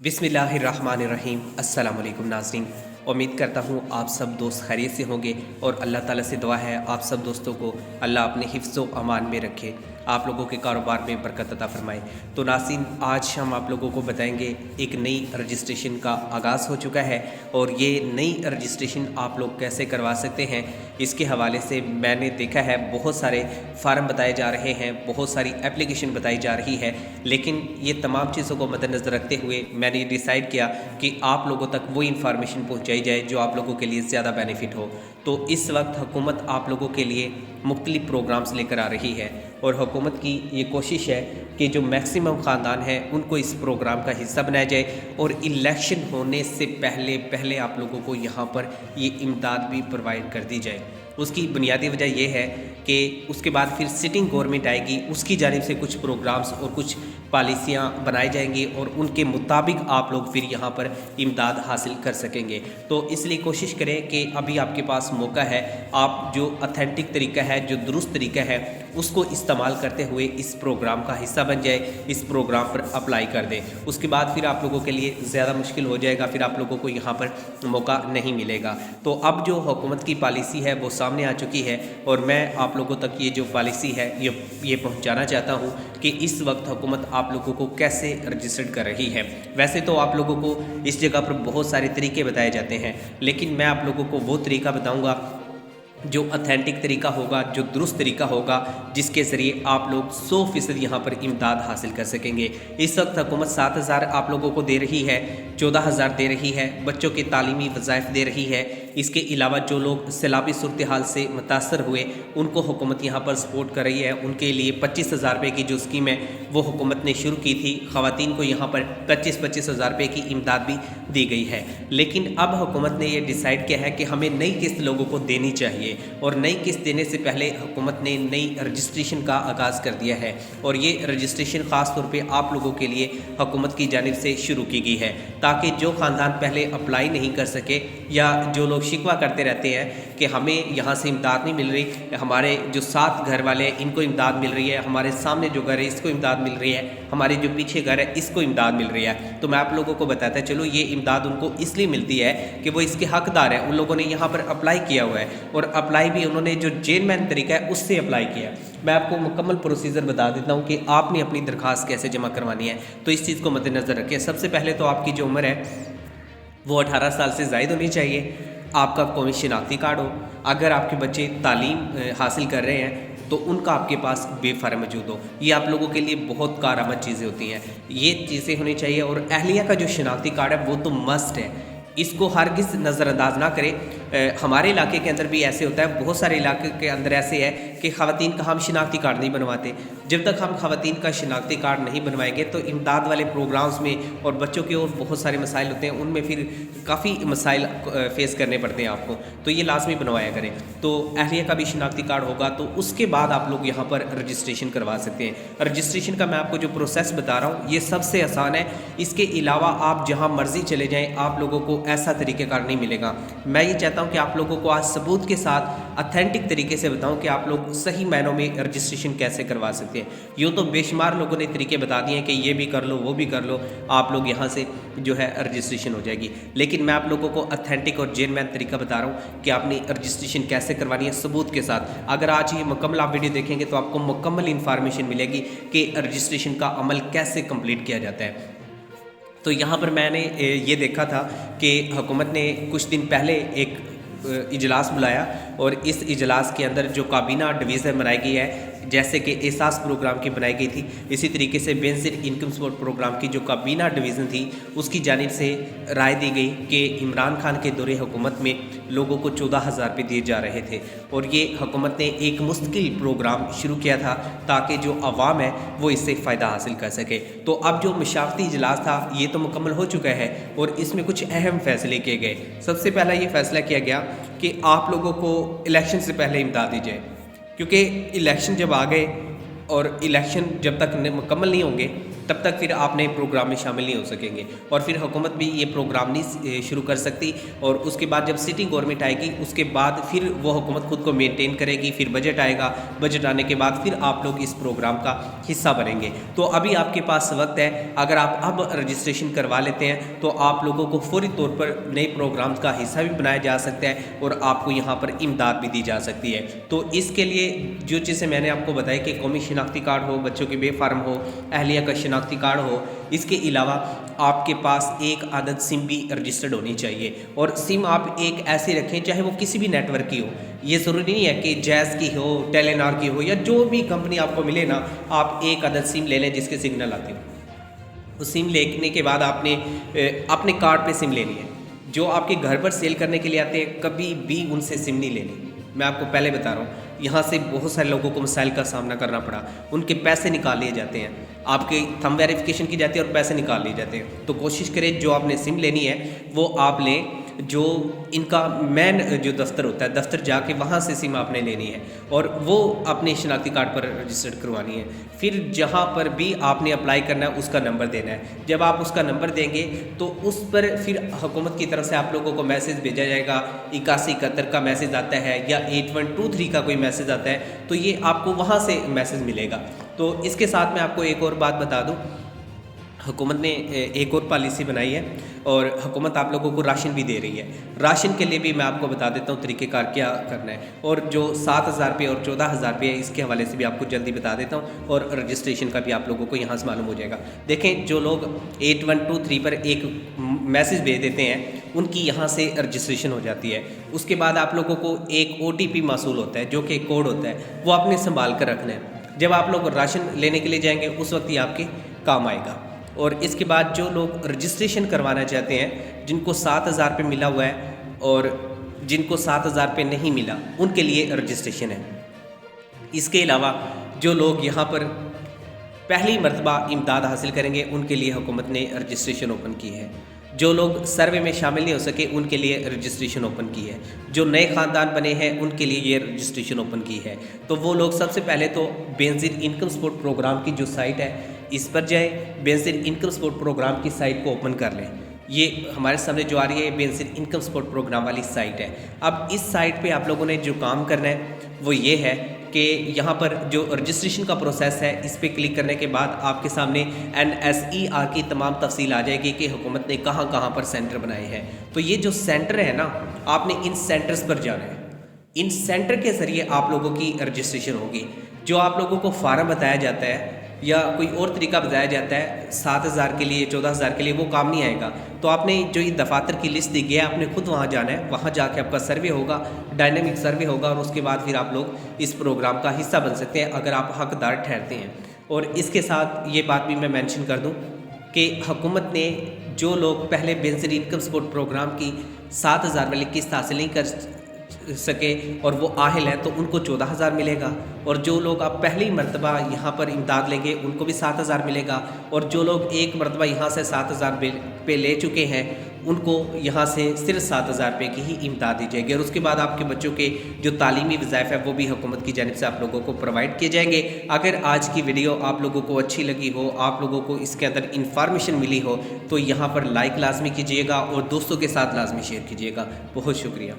बिस्मिल्लाहिर्रहमानिर्रहीम। अस्सलाम वालेकुम नाज़रीन, उम्मीद करता हूँ आप सब दोस्त खैरियत से होंगे और अल्लाह ताला से दुआ है आप सब दोस्तों को अल्लाह अपने हिफ्ज़ व अमान में रखे, आप लोगों के कारोबार में बरकत अता फरमाए। तो नाज़रीन, आज हम आप लोगों को बताएंगे एक नई रजिस्ट्रेशन का आगाज़ हो चुका है और ये नई रजिस्ट्रेशन आप लोग कैसे करवा सकते हैं, इसके हवाले से मैंने देखा है बहुत सारे फार्म बताए जा रहे हैं, बहुत सारी एप्लीकेशन बताई जा रही है, लेकिन ये तमाम चीज़ों को मद्देनज़र रखते हुए मैंने डिसाइड किया कि आप लोगों तक वो इन्फॉर्मेशन पहुँचाई जाए जो आप लोगों के लिए ज़्यादा बेनिफिट हो। तो इस वक्त हुकूमत आप लोगों के लिए मुख्तलिफ प्रोग्राम्स लेकर आ रही है और हुकूमत की ये कोशिश है कि जो मैक्सिमम ख़ानदान है उनको इस प्रोग्राम का हिस्सा बनाया जाए और इलेक्शन होने से पहले पहले आप लोगों को यहाँ पर ये इमदाद भी प्रोवाइड कर दी जाए। उसकी बुनियादी वजह यह है कि उसके बाद फिर सिटिंग गवर्नमेंट आएगी, उसकी जानिब से कुछ प्रोग्राम्स और कुछ पॉलिसियाँ बनाई जाएंगी और उनके मुताबिक आप लोग फिर यहाँ पर इमदाद हासिल कर सकेंगे। तो इसलिए कोशिश करें कि अभी आपके पास मौका है, आप जो ऑथेंटिक तरीका है, जो दुरुस्त तरीका है, उसको इस्तेमाल करते हुए इस प्रोग्राम का हिस्सा बन जाए, इस प्रोग्राम पर अप्लाई कर दें। उसके बाद फिर आप लोगों के लिए ज़्यादा मुश्किल हो जाएगा, फिर आप लोगों को यहाँ पर मौका नहीं मिलेगा। तो अब जो हुकूमत की पॉलिसी है वो सामने आ चुकी है और मैं आप लोगों तक ये जो पॉलिसी है ये पहुँचाना चाहता हूँ कि इस वक्त हुकूमत आप लोगों को कैसे रजिस्टर्ड कर रही है। वैसे तो आप लोगों को इस जगह पर बहुत सारे तरीके बताए जाते हैं, लेकिन मैं आप लोगों को वो तरीका बताऊँगा जो ऑथेंटिक तरीका होगा, जो दुरुस्त तरीका होगा, जिसके ज़रिए आप लोग 100% यहाँ पर इमदाद हासिल कर सकेंगे। इस वक्त हुकूमत 7,000 आप लोगों को दे रही है, 14,000 दे रही है, बच्चों के तालीमी वज़ाइफ दे रही है। इसके अलावा जो लोग सैलाबी सूरत हाल से मुतासर हुए उनको हुकूमत यहाँ पर सपोर्ट कर रही है, उनके लिए 25,000 रुपये की जो स्कीम है वो हुकूमत ने शुरू की थी। ख़वातीन को यहाँ पर 25,000 रुपये की इमदाद भी दी गई है। लेकिन अब हुकूमत ने ये डिसाइड किया है कि हमें नई किस्त लोगों को देनी चाहिए और नई किस्त देने से पहले हुकूमत ने नई रजिस्ट्रेशन का आगाज़ कर दिया है और ये रजिस्ट्रेशन ख़ास तौर पे आप लोगों के लिए हुकूमत की जानिब से शुरू की गई है, ताकि जो ख़ानदान पहले अप्लाई नहीं कर सके या जो लोग शिकवा करते रहते हैं कि हमें यहाँ से इमदाद नहीं मिल रही, हमारे जो साथ घर वाले हैं इनको इमदाद मिल रही है, हमारे सामने जो घर है इसको इमदाद मिल रही है, हमारे जो पीछे घर है इसको इमदाद मिल रही है, तो मैं आप लोगों को बताता चलो ये इमदाद उनको इसलिए मिलती है कि वो इसके हकदार हैं। उन लोगों ने यहाँ पर अप्लाई किया हुआ है और अप्लाई भी उन्होंने जो जेनमैन तरीका है उससे अप्लाई किया है। मैं आपको मुकम्मल प्रोसीजर बता देता हूँ कि आपने अपनी दरख्वास्त कैसे जमा करवानी है। तो इस चीज़ को मद्देनज़र रखें। सबसे पहले तो आपकी जो उम्र है वो 18 साल से ज़ायद होनी चाहिए। आपका कौमी शनाख्ती कार्ड हो, अगर आपके बच्चे तालीम हासिल कर रहे हैं तो उनका आपके पास बेफार मौजूद हो। ये आप लोगों के लिए बहुत कारआमद चीज़ें होती हैं, ये चीज़ें होनी चाहिए। और अहलिया का जो शनाख्ती कार्ड है वो तो मस्ट है, इसको हरगिज़ नज़रअंदाज ना करें। हमारे इलाके के अंदर भी ऐसे होता है, बहुत सारे इलाके के अंदर ऐसे है कि ख़वातीन का हम शनाख्ती कार्ड नहीं बनवाते। जब तक हम ख़वातीन का शनाख्ती कार्ड नहीं बनवाएंगे तो इमदाद वाले प्रोग्राम्स में और बच्चों के और बहुत सारे मसाइल होते हैं, उनमें फिर काफ़ी मसाइल फेस करने पड़ते हैं आपको, तो ये लाजमी बनवाया करें। तो अहलिया का भी शनाख्ती कार्ड होगा तो उसके बाद आप लोग यहाँ पर रजिस्ट्रेशन करवा सकते हैं। रजिस्ट्रेशन का मैं आपको जो प्रोसेस बता रहा हूँ ये सबसे आसान है। इसके अलावा आप जहाँ मर्ज़ी चले जाएँ आप लोगों को ऐसा तरीक़ेकार नहीं मिलेगा। मैं ये चाहता हूँ कि आप लोगों को आज सबूत के साथ ऑथेंटिक तरीके से बताऊं कि आप लोग सही मायनों में रजिस्ट्रेशन कैसे करवा सकते हैं। यूँ तो बेशुमार लोगों ने तरीके बता दिए हैं कि ये भी कर लो वो भी कर लो, आप लोग यहाँ से जो है रजिस्ट्रेशन हो जाएगी, लेकिन मैं आप लोगों को ऑथेंटिक और जेनमैन तरीका बता रहा हूँ कि आपने रजिस्ट्रेशन कैसे करवानी है सबूत के साथ। अगर आज ये मुकम्मल आप वीडियो देखेंगे तो आपको मुकम्मल इन्फॉर्मेशन मिलेगी कि रजिस्ट्रेशन का अमल कैसे कंप्लीट किया जाता है। तो यहाँ पर मैंने ये देखा था कि हुकूमत ने कुछ दिन पहले एक इजलास बुलाया और इस इजलास के अंदर जो काबीना डिवीज़न बनाई गई है, जैसे कि एहसास प्रोग्राम की बनाई गई थी, इसी तरीके से बेनज़ीर इनकम सपोर्ट प्रोग्राम की जो काबीना डिवीज़न थी उसकी जानिब से राय दी गई कि इमरान खान के दौरे हुकूमत में लोगों को 14,000 रुपये दिए जा रहे थे और ये हुकूमत ने एक मुस्तकिल प्रोग्राम शुरू किया था ताकि जो अवाम है वो इससे फ़ायदा हासिल कर सके। तो अब जो मशावरती इजलास था ये तो मुकम्मल हो चुका है और इसमें कुछ अहम फ़ैसले किए गए। सबसे पहला ये फ़ैसला किया गया कि आप लोगों को इलेक्शन से पहले इमदाद दी जाए, क्योंकि इलेक्शन जब आ गए और इलेक्शन जब तक मुकम्मल नहीं होंगे تب تک پھر آپ نئے پروگرام میں شامل نہیں ہو سکیں گے، اور پھر حکومت بھی یہ پروگرام نہیں شروع کر سکتی، اور اس کے بعد جب سٹنگ گورنمنٹ آئے گی اس کے بعد پھر وہ حکومت خود کو مینٹین کرے گی، پھر بجٹ آئے گا، بجٹ آنے کے بعد پھر آپ لوگ اس پروگرام کا حصہ بنیں گے۔ تو ابھی آپ کے پاس وقت ہے، اگر آپ اب رجسٹریشن کروا لیتے ہیں تو آپ لوگوں کو فوری طور پر نئے پروگرامز کا حصہ بھی بنایا جا سکتا ہے اور آپ کو یہاں پر امداد بھی دی جا سکتی ہے۔ تو اس کے لیے جو چیزیں میں نے آپ کو بتائی کہ قومی شناختی کارڈ ہو، بچوں کے بے فارم ہو، اہلیہ کا شناختی کارڈ ہو، اس کے علاوہ آپ کے پاس ایک عدد سم بھی رجسٹرڈ ہونی چاہیے، اور سم آپ ایک ایسی رکھیں چاہے وہ کسی بھی نیٹ ورک کی ہو۔ یہ ضروری نہیں ہے کہ جیز کی ہو، ٹیلی نار کی ہو، یا جو بھی کمپنی آپ کو ملے نا، آپ ایک عدد سم لے لیں جس کے سگنل آتے ہو۔ سم لینے کے بعد آپ نے اپنے کارڈ پہ سم لینی ہے۔ جو آپ کے گھر پر سیل کرنے کے لیے آتے ہیں کبھی بھی ان سے سم نہیں لینی، میں آپ کو پہلے بتا رہا ہوں۔ یہاں سے بہت سارے لوگوں کو مسائل کا سامنا کرنا پڑا، ان کے پیسے نکال لیے جاتے ہیں، آپ کے تھم ویریفیکیشن کی جاتی ہے اور پیسے نکال لیے جاتے ہیں۔ تو کوشش کریں جو آپ نے سم لینی ہے وہ آپ لیں، جو ان کا مین جو دفتر ہوتا ہے، دفتر جا کے وہاں سے سم آپ نے لینی ہے اور وہ اپنے شناختی کارڈ پر رجسٹرڈ کروانی ہے۔ پھر جہاں پر بھی آپ نے اپلائی کرنا ہے اس کا نمبر دینا ہے۔ جب آپ اس کا نمبر دیں گے تو اس پر پھر حکومت کی طرف سے آپ لوگوں کو میسج بھیجا جائے گا، 8171 کا میسج آتا ہے یا 8123 کا کوئی میسج آتا ہے، تو یہ آپ کو وہاں سے میسج ملے گا۔ تو اس کے ساتھ میں آپ کو ایک اور بات بتا دوں، حکومت نے ایک اور پالیسی بنائی ہے اور حکومت آپ لوگوں کو راشن بھی دے رہی ہے۔ راشن کے لیے بھی میں آپ کو بتا دیتا ہوں طریقہ کار کیا کرنا ہے، اور جو 7000 روپے اور 14000 روپے اس کے حوالے سے بھی آپ کو جلدی بتا دیتا ہوں، اور رجسٹریشن کا بھی آپ لوگوں کو یہاں سے معلوم ہو جائے گا۔ دیکھیں جو لوگ 8123 پر ایک میسج بھیج دیتے ہیں ان کی یہاں سے رجسٹریشن ہو جاتی ہے۔ اس کے بعد آپ لوگوں کو ایک OTP موصول ہوتا ہے جو کہ کوڈ ہوتا ہے، وہ آپ نے سنبھال کر رکھنا ہے۔ جب آپ لوگ راشن لینے کے لیے جائیں گے اس وقت یہ آپ کے کام آئے گا۔ اور اس کے بعد جو لوگ رجسٹریشن کروانا چاہتے ہیں، جن کو 7000 روپے ملا ہوا ہے اور جن کو 7000 روپے نہیں ملا، ان کے لیے رجسٹریشن ہے۔ اس کے علاوہ جو لوگ یہاں پر پہلی مرتبہ امداد حاصل کریں گے ان کے لیے حکومت نے رجسٹریشن اوپن کی ہے۔ جو لوگ سروے میں شامل نہیں ہو سکے ان کے لیے رجسٹریشن اوپن کی ہے۔ جو نئے خاندان بنے ہیں ان کے لیے یہ رجسٹریشن اوپن کی ہے۔ تو وہ لوگ سب سے پہلے تو بینظیر انکم سپورٹ پروگرام کی جو سائٹ ہے اس پر جائیں، بینظیر انکم سپورٹ پروگرام کی سائٹ کو اوپن کر لیں۔ یہ ہمارے سامنے جو آ رہی ہے بینظیر انکم سپورٹ پروگرام والی سائٹ ہے۔ اب اس سائٹ پہ آپ لوگوں نے جو کام کرنا ہے وہ یہ ہے کہ یہاں پر جو رجسٹریشن کا پروسیس ہے اس پہ کلک کرنے کے بعد آپ کے سامنے NSER کی تمام تفصیل آ جائے گی کہ حکومت نے کہاں کہاں پر سینٹر بنائے ہیں۔ تو یہ جو سینٹر ہے نا، آپ نے ان سینٹرز پر جانا ہے۔ ان سینٹر کے ذریعے آپ لوگوں کی رجسٹریشن ہوگی۔ جو آپ لوگوں کو فارم بتایا جاتا ہے یا کوئی اور طریقہ بتایا جاتا ہے 7000 کے لیے 14000 کے لیے، وہ کام نہیں آئے گا۔ تو آپ نے جو یہ دفاتر کی لسٹ دی گیا ہے آپ نے خود وہاں جانا ہے، وہاں جا کے آپ کا سروے ہوگا، ڈائنامک سروے ہوگا، اور اس کے بعد پھر آپ لوگ اس پروگرام کا حصہ بن سکتے ہیں اگر آپ حقدار ٹھہرتے ہیں۔ اور اس کے ساتھ یہ بات بھی میں مینشن کر دوں کہ حکومت نے جو لوگ پہلے بینظیر انکم سپورٹ پروگرام کی 7000 والی قسط حاصل نہیں کر سکے اور وہ اہل ہیں تو ان کو 14000 ملے گا، اور جو لوگ آپ پہلی مرتبہ یہاں پر امداد لیں گے ان کو بھی 7000 ملے گا، اور جو لوگ ایک مرتبہ یہاں سے 7000 پہ لے چکے ہیں ان کو یہاں سے صرف 7000 روپے کی ہی امداد دی جائے گی۔ اور اس کے بعد آپ کے بچوں کے جو تعلیمی وظائف ہے وہ بھی حکومت کی جانب سے آپ لوگوں کو پرووائڈ کیے جائیں گے۔ اگر آج کی ویڈیو آپ لوگوں کو اچھی لگی ہو، آپ لوگوں کو اس کے اندر انفارمیشن ملی ہو تو یہاں پر لائک لازمی کیجیے گا اور دوستوں کے ساتھ لازمی شیئر کیجیے گا۔ بہت شکریہ۔